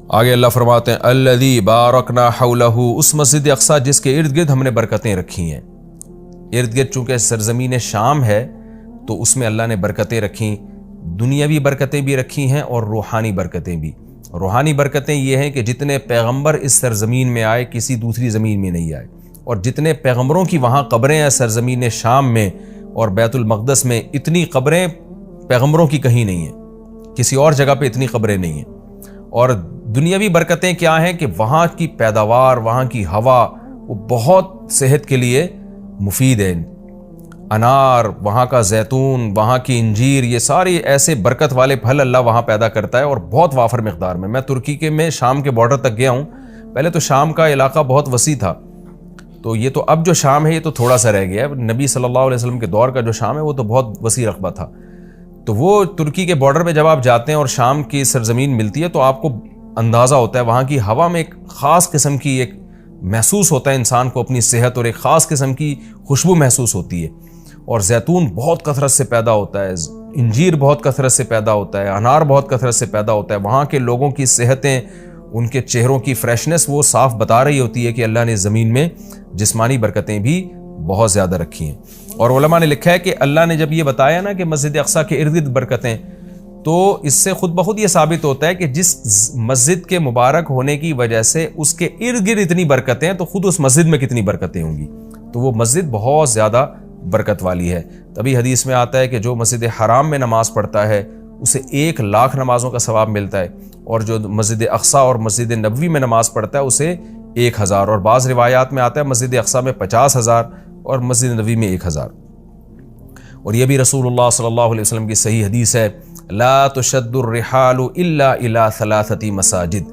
آگے اللہ فرماتے ہیں الذی بارکنا حولہ، اس مسجد اقصی جس کے ارد گرد ہم نے برکتیں رکھی ہیں۔ ارد گرد چونکہ سرزمین شام ہے تو اس میں اللہ نے برکتیں رکھیں، دنیاوی برکتیں بھی رکھی ہیں اور روحانی برکتیں بھی۔ روحانی برکتیں یہ ہیں کہ جتنے پیغمبر اس سرزمین میں آئے کسی دوسری زمین میں نہیں آئے، اور جتنے پیغمبروں کی وہاں قبریں ہیں سرزمین شام میں اور بیت المقدس میں، اتنی قبریں پیغمبروں کی کہیں نہیں ہیں، کسی اور جگہ پہ اتنی قبریں نہیں ہیں۔ اور دنیاوی برکتیں کیا ہیں کہ وہاں کی پیداوار، وہاں کی ہوا وہ بہت صحت کے لیے مفید ہے۔ انار، وہاں کا زیتون، وہاں کی انجیر، یہ سارے ایسے برکت والے پھل اللہ وہاں پیدا کرتا ہے اور بہت وافر مقدار میں۔ میں ترکی کے میں شام کے بارڈر تک گیا ہوں۔ پہلے تو شام کا علاقہ بہت وسیع تھا، تو یہ تو اب جو شام ہے یہ تو تھوڑا سا رہ گیا ہے۔ نبی صلی اللہ علیہ وسلم کے دور کا جو شام ہے وہ تو بہت وسیع رقبہ تھا۔ تو وہ ترکی کے بارڈر پہ جب آپ جاتے ہیں اور شام کی سرزمین ملتی ہے تو آپ کو اندازہ ہوتا ہے وہاں کی ہوا میں ایک خاص قسم کی ایک محسوس ہوتا ہے انسان کو اپنی صحت، اور ایک خاص قسم کی خوشبو محسوس ہوتی ہے۔ اور زیتون بہت کثرت سے پیدا ہوتا ہے، انجیر بہت کثرت سے پیدا ہوتا ہے، انار بہت کثرت سے پیدا ہوتا ہے۔ وہاں کے لوگوں کی صحتیں، ان کے چہروں کی فریشنس وہ صاف بتا رہی ہوتی ہے کہ اللہ نے زمین میں جسمانی برکتیں بھی بہت زیادہ رکھی ہیں۔ اور علماء نے لکھا ہے کہ اللہ نے جب یہ بتایا نا کہ مسجد اقصی کے ارد گرد برکتیں، تو اس سے خود بخود یہ ثابت ہوتا ہے کہ جس مسجد کے مبارک ہونے کی وجہ سے اس کے ارد گرد اتنی برکتیں ہیں تو خود اس مسجد میں کتنی برکتیں ہوں گی۔ تو وہ مسجد بہت زیادہ برکت والی ہے۔ تبھی حدیث میں آتا ہے کہ جو مسجد حرام میں نماز پڑھتا ہے اسے 1,00,000 نمازوں کا ثواب ملتا ہے، اور جو مسجد اقصی اور مسجد نبوی میں نماز پڑھتا ہے اسے 1,000، اور بعض روایات میں آتا ہے مسجد اقصی میں 50,000 اور مسجد نبوی میں 1,000۔ اور یہ بھی رسول اللہ صلی اللہ علیہ وسلم کی صحیح حدیث ہے، لا تشد الرحال الا الى 3 مساجد،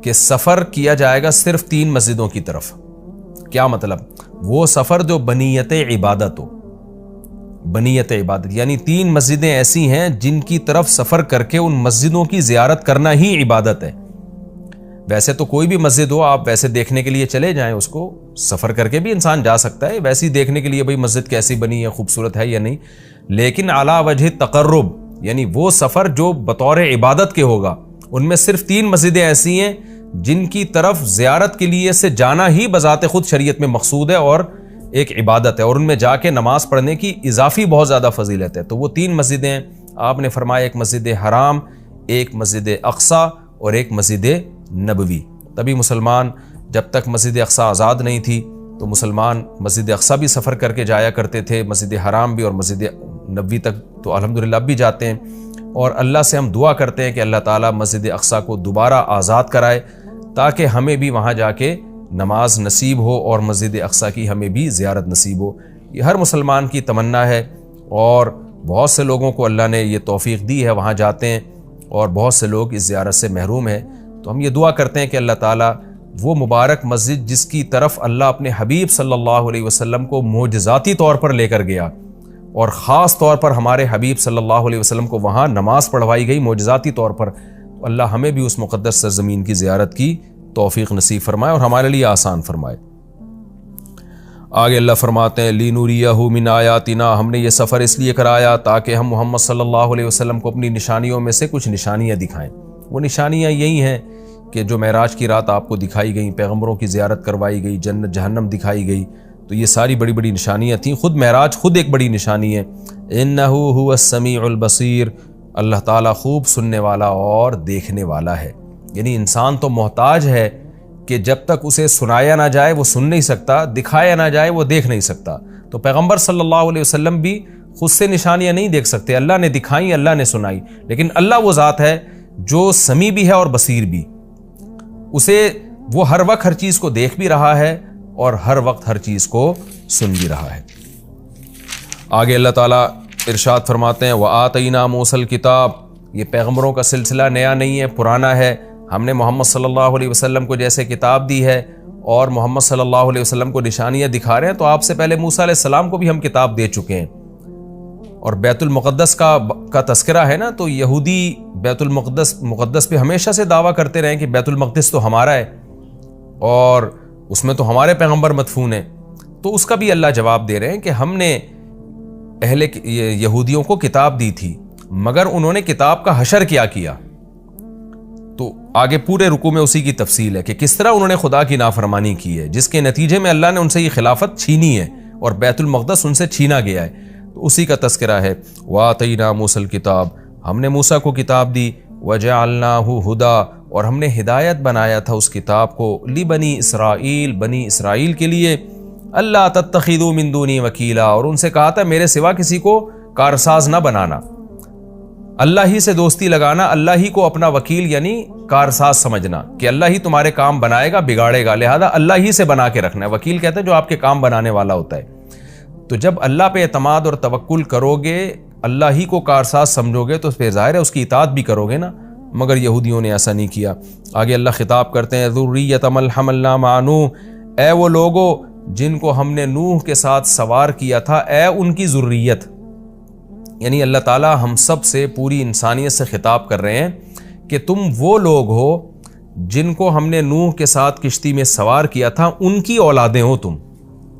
کہ سفر کیا جائے گا صرف 3 مسجدوں کی طرف۔ کیا مطلب؟ وہ سفر جو بنیت عبادت ہو، بنیت عبادت یعنی 3 مسجدیں ایسی ہیں جن کی طرف سفر کر کے ان مسجدوں کی زیارت کرنا ہی عبادت ہے۔ ویسے تو کوئی بھی مسجد ہو آپ ویسے دیکھنے کے لیے چلے جائیں، اس کو سفر کر کے بھی انسان جا سکتا ہے ویسے ہی دیکھنے کے لیے بھئی مسجد کیسی بنی ہے، خوبصورت ہے یا نہیں، لیکن اعلیٰ وجہ تقرب یعنی وہ سفر جو بطور عبادت کے ہوگا، ان میں صرف 3 مسجدیں ایسی ہیں جن کی طرف زیارت کے لیے سے جانا ہی بذات خود شریعت میں مقصود ہے اور ایک عبادت ہے، اور ان میں جا کے نماز پڑھنے کی اضافی بہت زیادہ فضیلت ہے۔ تو وہ 3 مسجدیں آپ نے فرمایا، ایک مسجد حرام، ایک مسجد اقصی اور ایک مسجد نبوی۔ تبھی مسلمان جب تک مسجد اقصی آزاد نہیں تھی تو مسلمان مسجد اقصی بھی سفر کر کے جایا کرتے تھے، مسجد حرام بھی، اور مسجد نبوی تک تو الحمدللہ اب بھی جاتے ہیں۔ اور اللہ سے ہم دعا کرتے ہیں کہ اللہ تعالیٰ مسجد اقصی کو دوبارہ آزاد کرائے تاکہ ہمیں بھی وہاں جا کے نماز نصیب ہو اور مسجد اقصی کی ہمیں بھی زیارت نصیب ہو۔ یہ ہر مسلمان کی تمنا ہے، اور بہت سے لوگوں کو اللہ نے یہ توفیق دی ہے، وہاں جاتے ہیں، اور بہت سے لوگ اس زیارت سے محروم ہیں۔ تو ہم یہ دعا کرتے ہیں کہ اللہ تعالیٰ وہ مبارک مسجد جس کی طرف اللہ اپنے حبیب صلی اللہ علیہ وسلم کو معجزاتی طور پر لے کر گیا، اور خاص طور پر ہمارے حبیب صلی اللہ علیہ وسلم کو وہاں نماز پڑھوائی گئی معجزاتی طور پر، تو اللہ ہمیں بھی اس مقدس سرزمین کی زیارت کی توفیق نصیب فرمائے اور ہمارے لیے آسان فرمائے۔ آگے اللہ فرماتے ہیں لِنُرِيَهُ مِنْ آیَاتِنَا، ہم نے یہ سفر اس لیے کرایا تاکہ ہم محمد صلی اللہ علیہ وسلم کو اپنی نشانیوں میں سے کچھ نشانیاں دکھائیں۔ وہ نشانیاں یہی ہیں کہ جو معراج کی رات آپ کو دکھائی گئیں، پیغمبروں کی زیارت کروائی گئی، جنت جہنم دکھائی گئی، تو یہ ساری بڑی بڑی نشانیاں تھیں۔ خود معراج خود ایک بڑی نشانی ہے۔ إِنَّهُ هُوَ السَّمِيعُ الْبَصِيرُ، اللہ تعالیٰ خوب سننے والا اور دیکھنے والا ہے۔ یعنی انسان تو محتاج ہے کہ جب تک اسے سنایا نہ جائے وہ سن نہیں سکتا، دکھایا نہ جائے وہ دیکھ نہیں سکتا۔ تو پیغمبر صلی اللہ علیہ وسلم بھی خود سے نشانیاں نہیں دیکھ سکتے، اللہ نے دکھائیں، اللہ نے سنائی، لیکن اللہ وہ ذات ہے جو سمیع بھی ہے اور بصیر بھی، اسے وہ ہر وقت ہر چیز کو دیکھ بھی رہا ہے اور ہر وقت ہر چیز کو سن بھی رہا ہے۔ آگے اللہ تعالیٰ ارشاد فرماتے ہیں وَآتَيْنَا مُوسَى الْكِتَابَ، یہ پیغمبروں کا سلسلہ نیا نہیں ہے، پرانا ہے۔ ہم نے محمد صلی اللہ علیہ وسلم کو جیسے کتاب دی ہے اور محمد صلی اللہ علیہ وسلم کو نشانیاں دکھا رہے ہیں، تو آپ سے پہلے موسیٰ علیہ السلام کو بھی ہم کتاب دے چکے ہیں۔ اور بیت المقدس کا تذکرہ ہے نا، تو یہودی بیت المقدس پہ ہمیشہ سے دعویٰ کرتے رہے کہ بیت المقدس تو ہمارا ہے اور اس میں تو ہمارے پیغمبر مدفون ہیں، تو اس کا بھی اللہ جواب دے رہے ہیں کہ ہم نے اہل یہودیوں کو کتاب دی تھی، مگر انہوں نے کتاب کا حشر کیا تو آگے پورے رکوع میں اسی کی تفصیل ہے کہ کس طرح انہوں نے خدا کی نافرمانی کی ہے، جس کے نتیجے میں اللہ نے ان سے یہ خلافت چھینی ہے اور بیت المقدس ان سے چھینا گیا ہے، تو اسی کا تذکرہ ہے۔ وَآتَيْنَا مُوسَى الْكِتَابَ، ہم نے موسیٰ کو کتاب دی، وَجَعَلْنَاهُ هُدًى، اور ہم نے ہدایت بنایا تھا اس کتاب کو، لِبَنِي اسرائیل، بنی اسرائیل کے لیے، اللہ تتخذوا من دونی وکیلا، اور ان سے کہا تھا میرے سوا کسی کو کارساز نہ بنانا، اللہ ہی سے دوستی لگانا، اللہ ہی کو اپنا وکیل یعنی کارساز سمجھنا کہ اللہ ہی تمہارے کام بنائے گا بگاڑے گا، لہذا اللہ ہی سے بنا کے رکھنا ہے۔ وکیل کہتے ہیں جو آپ کے کام بنانے والا ہوتا ہے۔ تو جب اللہ پہ اعتماد اور توکل کرو گے، اللہ ہی کو کارساز سمجھو گے، تو پھر ظاہر ہے اس کی اطاعت بھی کرو گے نا، مگر یہودیوں نے ایسا نہیں کیا۔ آگے اللہ خطاب کرتے ہیں ذریۃ من حملنا مع نوح، اے وہ لوگو جن کو ہم نے نوح کے ساتھ سوار کیا تھا، اے ان کی ذریت، یعنی اللہ تعالیٰ ہم سب سے، پوری انسانیت سے خطاب کر رہے ہیں کہ تم وہ لوگ ہو جن کو ہم نے نوح کے ساتھ کشتی میں سوار کیا تھا، ان کی اولادیں ہو تم۔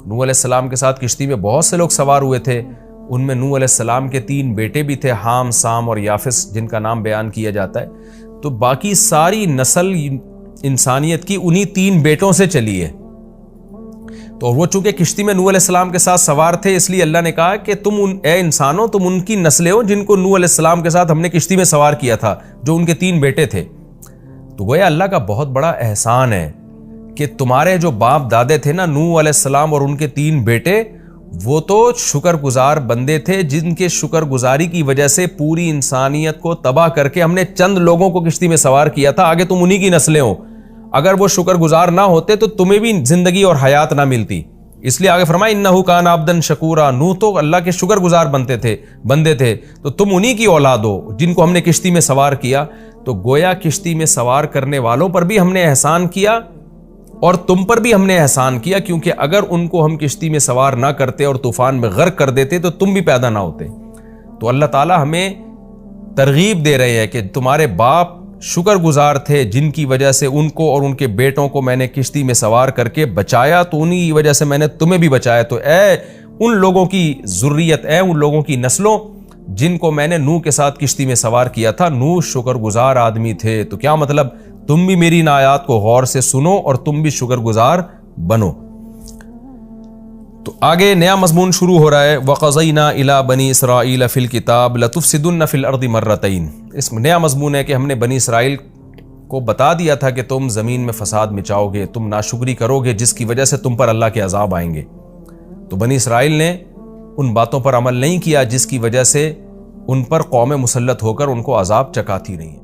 نوح علیہ السلام کے ساتھ کشتی میں بہت سے لوگ سوار ہوئے تھے، ان میں نوح علیہ السلام کے 3 بیٹے بھی تھے، حام، سام اور یافس، جن کا نام بیان کیا جاتا ہے۔ تو باقی ساری نسل انسانیت کی انہی 3 بیٹوں سے چلی ہے۔ تو وہ چونکہ کشتی میں نوح علیہ السلام کے ساتھ سوار تھے، اس لیے اللہ نے کہا کہ تم اے انسانوں، تم ان کی نسلیں ہو جن کو نوح علیہ السلام کے ساتھ ہم نے کشتی میں سوار کیا تھا، جو ان کے 3 بیٹے تھے۔ تو گویا اللہ کا بہت بڑا احسان ہے کہ تمہارے جو باپ دادے تھے نا، نوح علیہ السلام اور ان کے 3 بیٹے، وہ تو شکر گزار بندے تھے، جن کے شکر گزاری کی وجہ سے پوری انسانیت کو تباہ کر کے ہم نے چند لوگوں کو کشتی میں سوار کیا تھا، آگے تم انہی کی نسلیں ہو۔ اگر وہ شکر گزار نہ ہوتے تو تمہیں بھی زندگی اور حیات نہ ملتی، اس لیے آگے فرمایا انہ کان عبدا شکورا، نوح تو اللہ کے شکر گزار بندے تھے، تو تم انہی کی اولاد ہو جن کو ہم نے کشتی میں سوار کیا۔ تو گویا کشتی میں سوار کرنے والوں پر بھی ہم نے احسان کیا اور تم پر بھی ہم نے احسان کیا، کیونکہ اگر ان کو ہم کشتی میں سوار نہ کرتے اور طوفان میں غرق کر دیتے تو تم بھی پیدا نہ ہوتے۔ تو اللہ تعالیٰ ہمیں ترغیب دے رہے ہیں کہ تمہارے باپ شکر گزار تھے، جن کی وجہ سے ان کو اور ان کے بیٹوں کو میں نے کشتی میں سوار کر کے بچایا، تو انہی کی وجہ سے میں نے تمہیں بھی بچایا۔ تو اے ان لوگوں کی ذریت، اے ان لوگوں کی نسلوں جن کو میں نے نوح کے ساتھ کشتی میں سوار کیا تھا، نوح شکر گزار آدمی تھے۔ تو کیا مطلب؟ تم بھی میری ان آیات کو غور سے سنو اور تم بھی شکر گزار بنو۔ تو آگے نیا مضمون شروع ہو رہا ہے، وَقَضَيْنَا إِلَىٰ بَنِي إِسْرَائِيلَ فِي الْكِتَابِ لَتُفْسِدُنَّ فِي الْأَرْضِ مَرَّتَيْنِ۔ اس میں نیا مضمون ہے کہ ہم نے بنی اسرائیل کو بتا دیا تھا کہ تم زمین میں فساد مچاؤ گے، تم ناشکری کرو گے، جس کی وجہ سے تم پر اللہ کے عذاب آئیں گے۔ تو بنی اسرائیل نے ان باتوں پر عمل نہیں کیا جس کی وجہ سے ان پر قوم مسلط ہو کر ان کو عذاب چکاتی رہی۔